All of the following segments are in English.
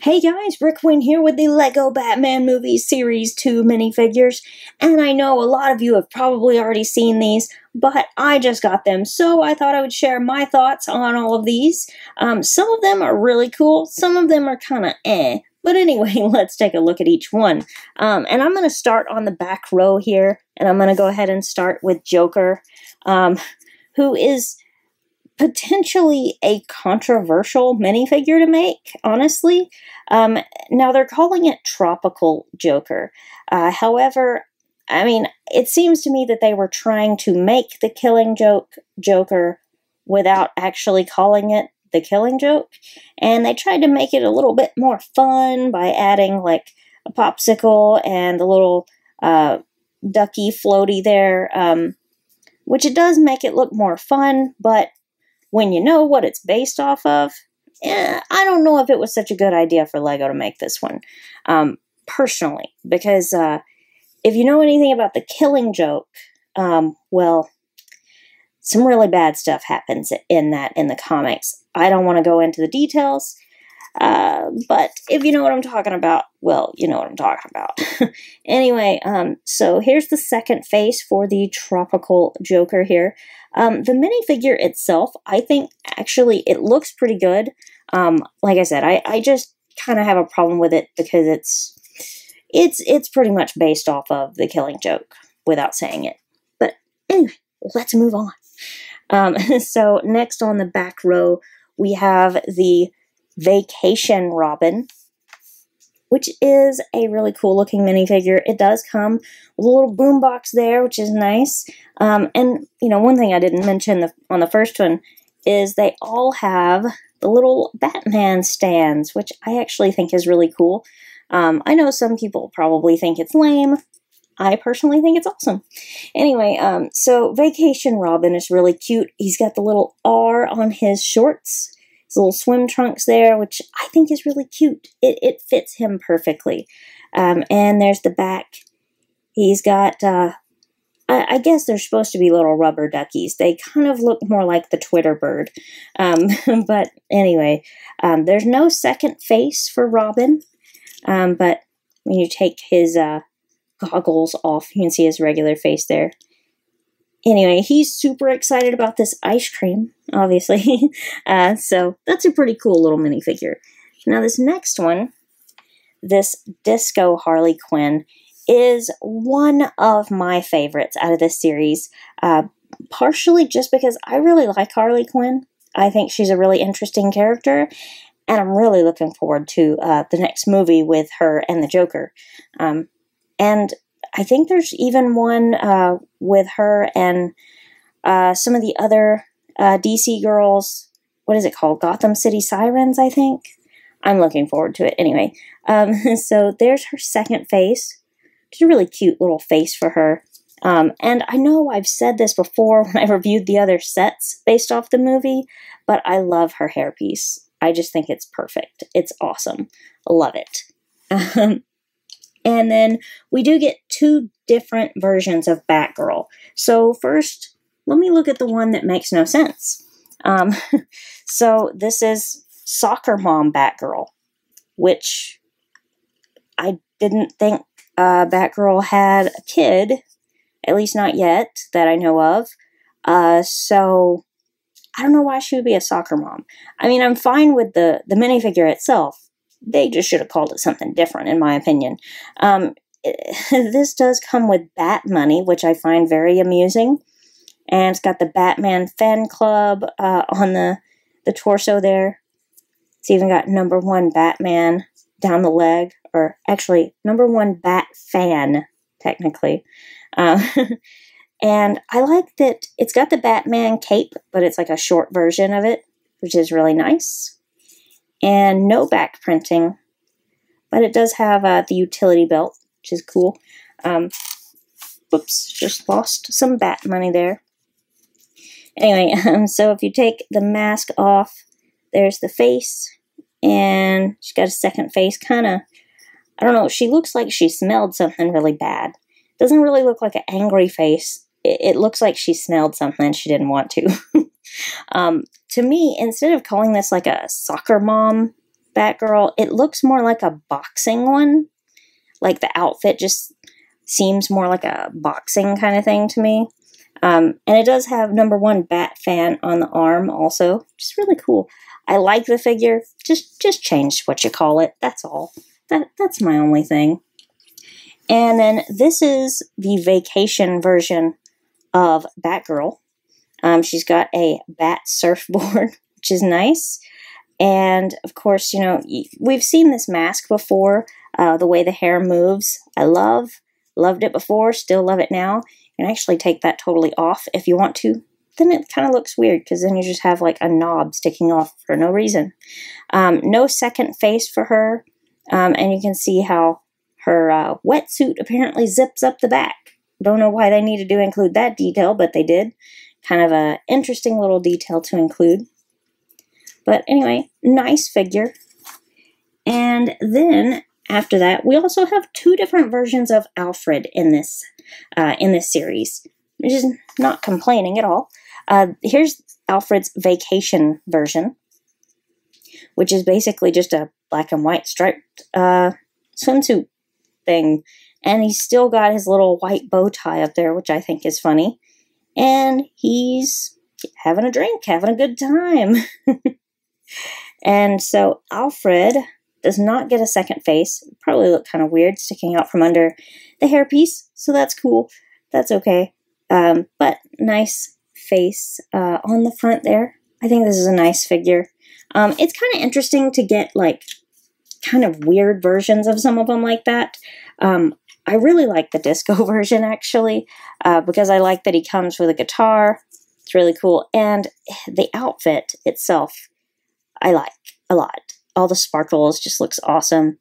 Hey guys, Rick Wynn here with the LEGO Batman Movie Series 2 minifigures, and I know a lot of you have probably already seen these, but I just got them, so I thought I would share my thoughts on all of these. Some of them are really cool, some of them are kinda but anyway, let's take a look at each one. And I'm going to start on the back row here, and I'm going to go ahead and start with Joker, who is potentially a controversial minifigure to make, honestly. Now, they're calling it Tropical Joker. However, I mean, it seems to me that they were trying to make the Killing Joke Joker without actually calling it the Killing Joke, and they tried to make it a little bit more fun by adding, like, a popsicle and the little ducky floaty there, which it does make it look more fun, but when you know what it's based off of, I don't know if it was such a good idea for LEGO to make this one, personally, because if you know anything about the Killing Joke, well, some really bad stuff happens in the comics. I don't want to go into the details, but if you know what I'm talking about, well, you know what I'm talking about. Anyway, so here's the second face for the Tropical Joker here. The minifigure itself, I think, actually, it looks pretty good. Like I said, I just kind of have a problem with it because it's pretty much based off of the Killing Joke, without saying it. But anyway, let's move on. So next on the back row, we have the Vacation Robin, which is a really cool looking minifigure. It does come with a little boombox there, which is nice. And, you know, one thing I didn't mention on the first one is they all have the little Batman stands, which I actually think is really cool. I know some people probably think it's lame. I personally think it's awesome. Anyway, so Vacation Robin is really cute. He's got the little R on his shorts, his little swim trunks there, which I think is really cute. It fits him perfectly. And there's the back. He's got, I guess they're supposed to be little rubber duckies. They kind of look more like the Twitter bird. But anyway, there's no second face for Robin. But when you take his goggles off, you can see his regular face there. Anyway, he's super excited about this ice cream, obviously. So that's a pretty cool little minifigure. Now this next one, this Disco Harley Quinn, is one of my favorites out of this series. Partially just because I really like Harley Quinn. I think she's a really interesting character, and I'm really looking forward to the next movie with her and the Joker. And I think there's even one with her and some of the other DC girls. What is it called? Gotham City Sirens, I think. I'm looking forward to it. Anyway, so there's her second face. It's a really cute little face for her. And I know I've said this before when I reviewed the other sets based off the movie, but I love her hairpiece. I just think it's perfect. It's awesome. I love it. And then we do get two different versions of Batgirl. So first, let me look at the one that makes no sense. So this is Soccer Mom Batgirl, which I didn't think Batgirl had a kid, at least not yet, that I know of. So I don't know why she would be a soccer mom. I mean, I'm fine with the minifigure itself. They just should have called it something different, in my opinion. This does come with Bat Money, which I find very amusing. And it's got the Batman Fan Club on the torso there. It's even got #1 Batman down the leg. Or actually, #1 Bat Fan, technically. And I like that it's got the Batman cape, but it's like a short version of it, which is really nice. And no back printing, but it does have the utility belt, which is cool. Whoops, just lost some Bat Money there. Anyway, so if you take the mask off, there's the face, and she's got a second face, kind of, I don't know, she looks like she smelled something really bad. Doesn't really look like an angry face. It looks like she smelled something she didn't want to. To me, instead of calling this like a soccer mom Batgirl, it looks more like a boxing one. Like the outfit just seems more like a boxing kind of thing to me. And it does have #1 Bat fan on the arm also, which is really cool. I like the figure. Just change what you call it. That's all. That's my only thing. And then this is the vacation version of Batgirl. She's got a bat surfboard, which is nice. And of course, you know, we've seen this mask before. The way the hair moves, I loved it before, still love it now. You can actually take that totally off if you want to. Then it kind of looks weird because then you just have like a knob sticking off for no reason. No second face for her. And you can see how her wetsuit apparently zips up the back. Don't know why they needed to include that detail, but they did. Kind of a interesting little detail to include. But anyway, nice figure. And then after that, we also have 2 different versions of Alfred in this series, which is not complaining at all. Here's Alfred's vacation version, which is basically just a black and white striped swimsuit thing. And he's still got his little white bow tie up there, which I think is funny. And he's having a drink, having a good time. And so Alfred does not get a second face. Probably look kind of weird sticking out from under the hairpiece. So that's cool. That's okay. But nice face on the front there. I think this is a nice figure. It's kind of interesting to get like kind of weird versions of some of them like that. I really like the disco version actually, because I like that he comes with a guitar. It's really cool. And the outfit itself, I like a lot. All the sparkles just looks awesome.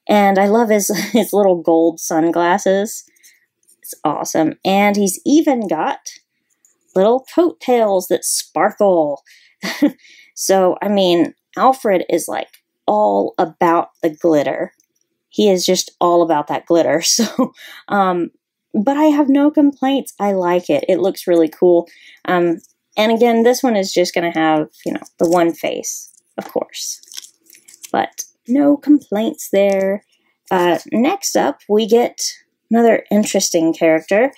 And I love his little gold sunglasses. It's awesome. And he's even got little coattails that sparkle. So, I mean, Alfred is like all about the glitter. He is just all about that glitter. So, but I have no complaints. I like it. It looks really cool. And again, this one is just going to have, you know, the one face, of course. But no complaints there. Next up, we get another interesting character.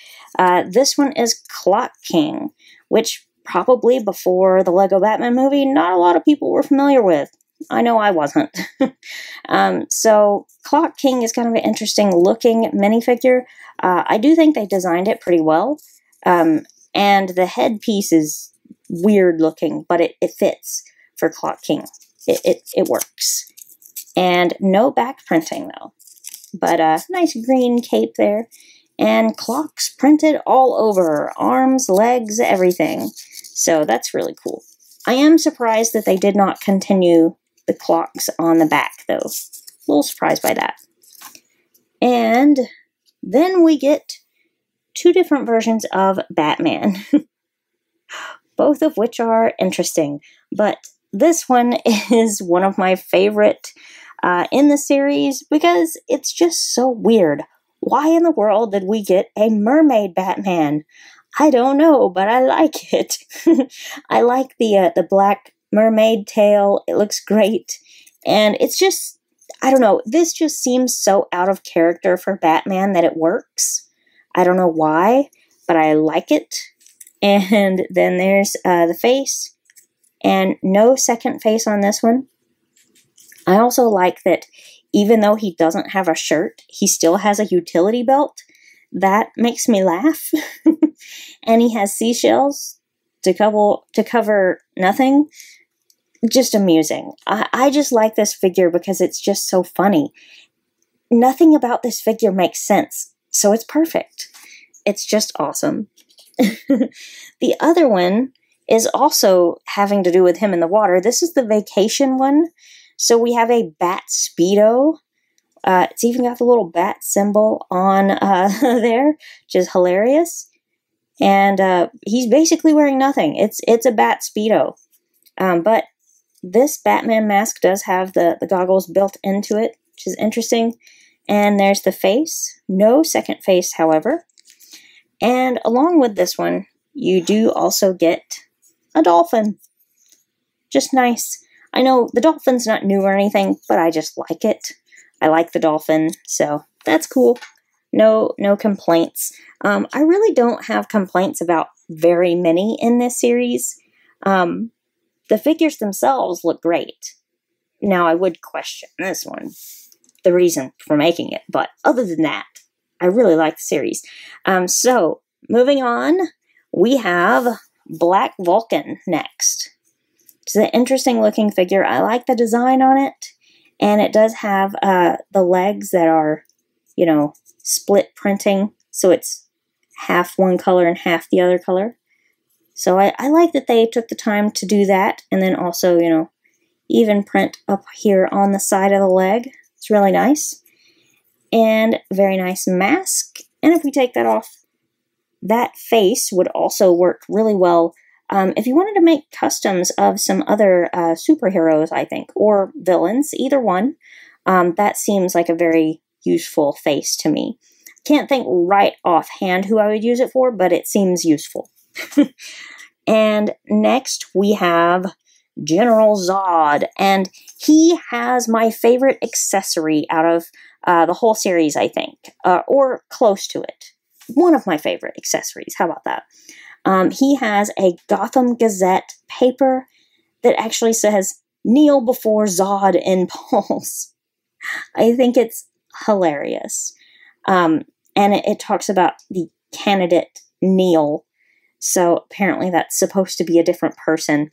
This one is Clock King, which probably before the Lego Batman movie, not a lot of people were familiar with. I know I wasn't. So Clock King is kind of an interesting looking minifigure. I do think they designed it pretty well. And the headpiece is weird looking, but it fits for Clock King. It works. And no back printing though. But nice green cape there. And clocks printed all over. Arms, legs, everything. So that's really cool. I am surprised that they did not continue the clocks on the back though. A little surprised by that. And then we get 2 different versions of Batman. Both of which are interesting. But this one is one of my favorite in the series because it's just so weird. Why in the world did we get a mermaid Batman? I don't know, but I like it. I like the black mermaid tail. It looks great. And it's just, I don't know, this just seems so out of character for Batman that it works. I don't know why, but I like it. And then there's the face. And no second face on this one. I also like that even though he doesn't have a shirt, he still has a utility belt. That makes me laugh. And he has seashells to cover nothing. Just amusing. I just like this figure because it's just so funny. Nothing about this figure makes sense, so it's perfect. It's just awesome. The other one is also having to do with him in the water. This is the vacation one. So we have a bat Speedo. It's even got the little bat symbol on there, which is hilarious. And he's basically wearing nothing. It's a bat Speedo. But this Batman mask does have the goggles built into it, which is interesting. And there's the face. No second face, however. And along with this one, you do also get a dolphin. Just nice. I know the dolphin's not new or anything, but I just like it. I like the dolphin, so that's cool. No complaints. I really don't have complaints about very many in this series. The figures themselves look great. Now, I would question this one, the reason for making it, but other than that, I really like the series. So, moving on, we have Black Vulcan next. It's an interesting looking figure. I like the design on it, and it does have the legs that are, split printing, so it's half one color and half the other color. So I like that they took the time to do that, and then also, even print up here on the side of the leg. It's really nice. And very nice mask. And if we take that off, that face would also work really well if you wanted to make customs of some other superheroes, I think, or villains, either one. That seems like a very useful face to me. Can't think right offhand who I would use it for, but it seems useful. And next we have General Zod, and he has my favorite accessory out of the whole series, I think, or close to it. One of my favorite accessories, how about that? He has a Gotham Gazette paper that actually says, "Kneel before Zod in Pulse." I think it's hilarious. And it talks about the candidate Neil. So apparently that's supposed to be a different person.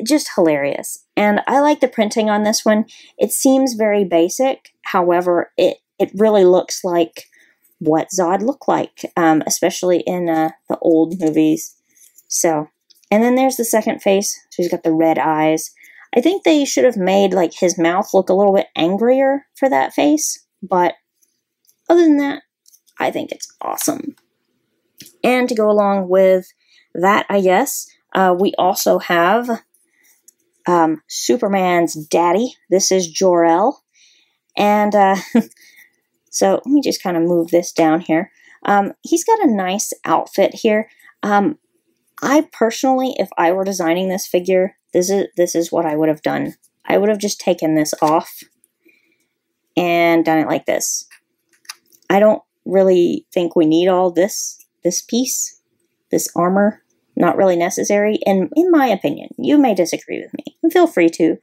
Just hilarious. And I like the printing on this one. It seems very basic. However, it really looks like what Zod looked like, especially in the old movies. So, and then there's the second face. So he's got the red eyes. I think they should have made like his mouth look a little bit angrier for that face. But other than that, I think it's awesome. And to go along with that, I guess, we also have Superman's daddy. This is Jor-El. And so let me just kind of move this down here. He's got a nice outfit here. I personally, if I were designing this figure, this is what I would have done. I would have just taken this off and done it like this. I don't really think we need all this piece, this armor. Not really necessary, and in my opinion. You may disagree with me. Feel free to.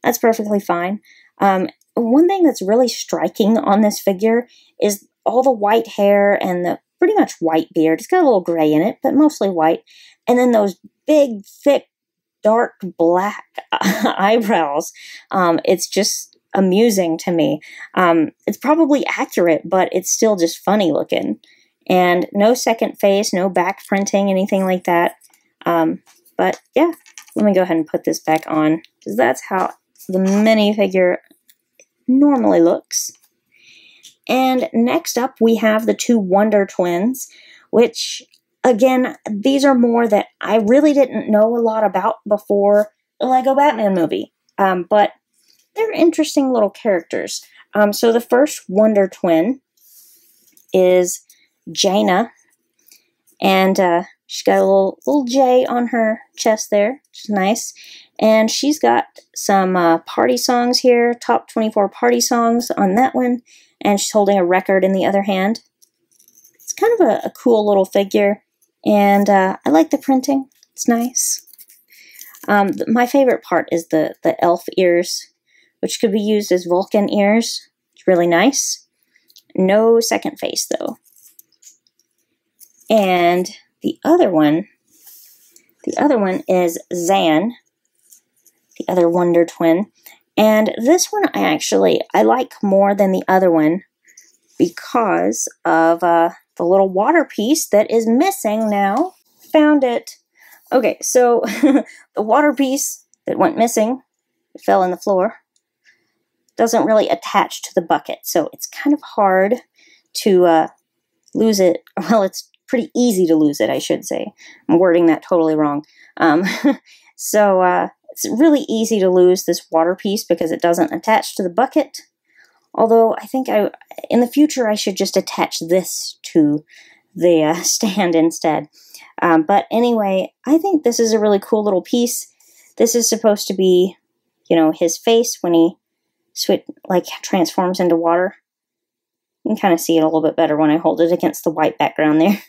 That's perfectly fine. One thing that's really striking on this figure is all the white hair and the pretty much white beard. It's got a little gray in it, but mostly white. And then those big, thick, dark black eyebrows. It's just amusing to me. It's probably accurate, but it's still just funny looking. And no second face, no back printing, anything like that. But yeah, let me go ahead and put this back on, because that's how the minifigure normally looks. And next up, we have the two Wonder Twins, which, again, these are more that I really didn't know a lot about before the Lego Batman movie. But they're interesting little characters. So the first Wonder Twin is Jaina, and she's got a little J on her chest there, which is nice. And she's got some party songs here, top 24 party songs on that one, and she's holding a record in the other hand. It's kind of a cool little figure, and I like the printing. It's nice. My favorite part is the elf ears, which could be used as Vulcan ears. It's really nice. No second face, though. And the other one is Zan, the other Wonder Twin. And this one I like more than the other one because of the little water piece that is missing now. Found it. Okay, so the water piece that went missing, it fell in the floor, doesn't really attach to the bucket. So it's kind of hard to lose it. Well, it's pretty easy to lose it, I should say. I'm wording that totally wrong. So it's really easy to lose this water piece because it doesn't attach to the bucket. Although I think in the future I should just attach this to the stand instead. But anyway, I think this is a really cool little piece. This is supposed to be his face when he transforms into water. You can kind of see it a little bit better when I hold it against the white background there.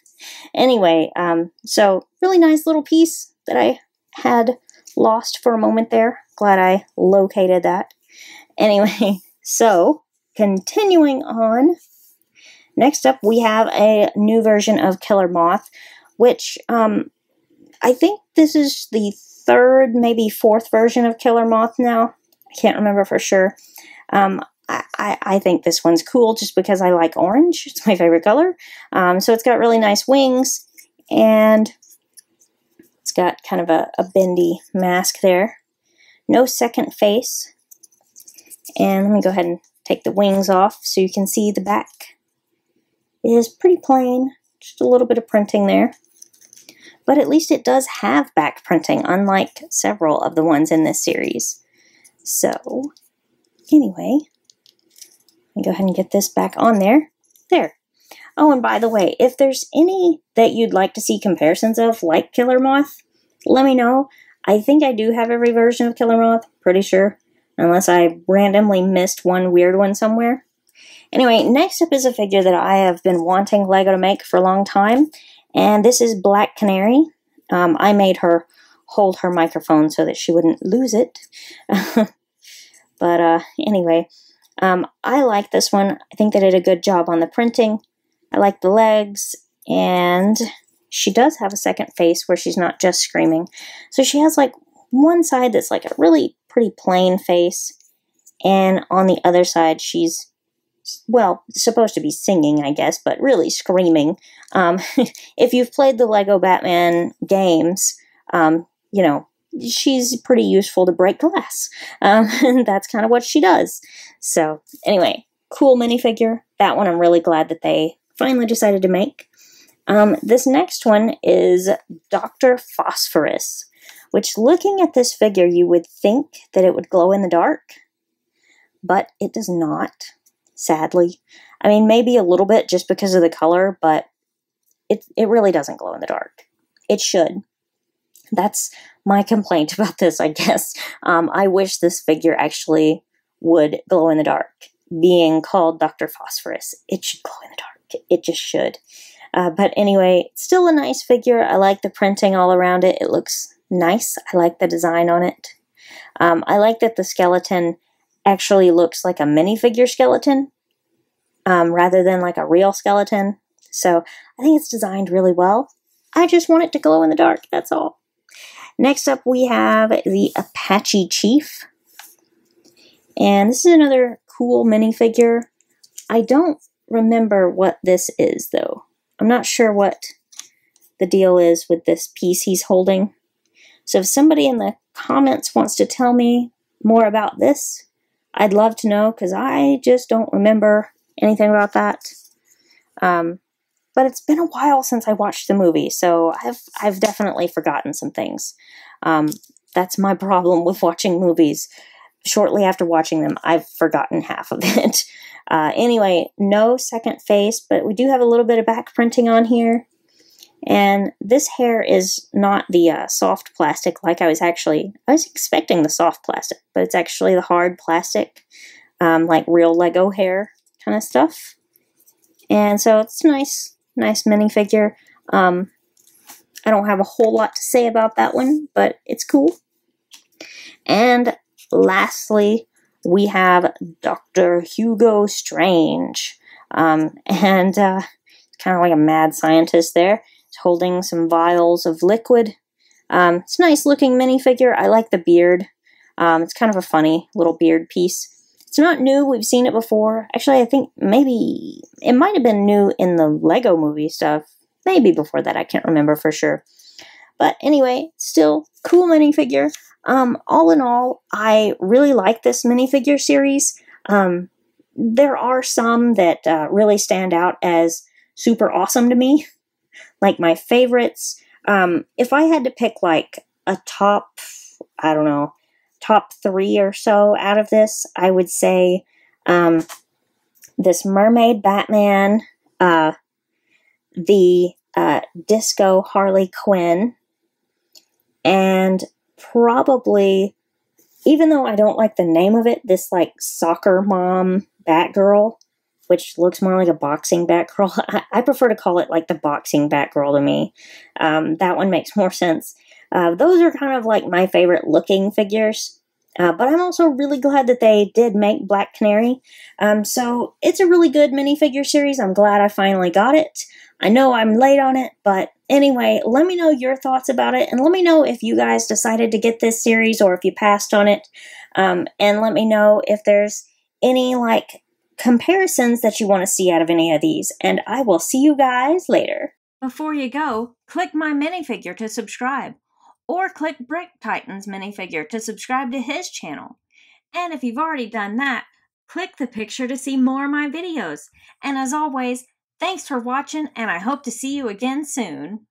Anyway, so really nice little piece that I had lost for a moment there. Glad I located that. Anyway, so continuing on, next up we have a new version of Killer Moth, which I think this is the third, maybe fourth version of Killer Moth now. I can't remember for sure. I think this one's cool just because I like orange. It's my favorite color. So it's got really nice wings, and it's got kind of a bendy mask there. No second face. And let me go ahead and take the wings off so you can see the back. It is pretty plain, just a little bit of printing there. But at least it does have back printing, unlike several of the ones in this series. So, anyway, let me go ahead and get this back on there. There. Oh, and by the way, if there's any that you'd like to see comparisons of, like Killer Moth, let me know. I think I do have every version of Killer Moth, pretty sure, unless I randomly missed one weird one somewhere. Anyway, next up is a figure that I have been wanting LEGO to make for a long time, and this is Black Canary. I made her hold her microphone so that she wouldn't lose it. But anyway, I like this one. I think they did a good job on the printing. I like the legs, and she does have a second face where she's not just screaming. So she has like one side that's like a really pretty plain face, and on the other side she's, well, supposed to be singing, I guess, but really screaming. If you've played the LEGO Batman games, she's pretty useful to break glass. And that's kind of what she does. So, anyway, cool minifigure. That one I'm really glad that they finally decided to make. This next one is Dr. Phosphorus, which, looking at this figure, you would think that it would glow in the dark, but it does not. Sadly. I mean, maybe a little bit just because of the color, but it really doesn't glow in the dark. It should. That's my complaint about this, I guess. I wish this figure actually would glow in the dark. Being called Dr. Phosphorus, it should glow in the dark. It just should. But anyway, still a nice figure. I like the printing all around it. It looks nice. I like the design on it. I like that the skeleton actually looks like a minifigure skeleton rather than like a real skeleton. So I think it's designed really well. I just want it to glow in the dark, that's all. Next up we have the Apache Chief. And this is another cool minifigure. I don't remember what this is though. I'm not sure what the deal is with this piece he's holding. So if somebody in the comments wants to tell me more about this, I'd love to know, because I just don't remember anything about that. But it's been a while since I watched the movie, so I've definitely forgotten some things. That's my problem with watching movies. Shortly after watching them, I've forgotten half of it. Anyway, no second face, but we do have a little bit of back printing on here. And this hair is not the soft plastic like I was expecting the soft plastic, but it's actually the hard plastic, like real Lego hair kind of stuff. And so it's nice minifigure. I don't have a whole lot to say about that one, but it's cool. And lastly, we have Dr. Hugo Strange. And kind of like a mad scientist there. Holding some vials of liquid. It's a nice looking minifigure. I like the beard. It's kind of a funny little beard piece. It's not new. We've seen it before. Actually, I think maybe it might have been new in the Lego movie stuff. Maybe before that. I can't remember for sure. But anyway, still cool minifigure. All in all, I really like this minifigure series. There are some that really stand out as super awesome to me. Like my favorites, if I had to pick like a top 3 or so out of this, I would say this Mermaid Batman, the Disco Harley Quinn, and probably even though I don't like the name of it, this like soccer mom Batgirl, which looks more like a boxing Batgirl. I prefer to call it like the boxing Batgirl to me. That one makes more sense. Those are kind of like my favorite looking figures. But I'm also really glad that they did make Black Canary. So it's a really good minifigure series. I'm glad I finally got it. I know I'm late on it, but anyway, let me know your thoughts about it, and let me know if you guys decided to get this series or if you passed on it. And let me know if there's any like comparisons that you want to see out of any of these. And I will see you guys later. Before you go, click my minifigure to subscribe, or click Brick Titan's minifigure to subscribe to his channel. And if you've already done that, click the picture to see more of my videos. And as always, thanks for watching, and I hope to see you again soon.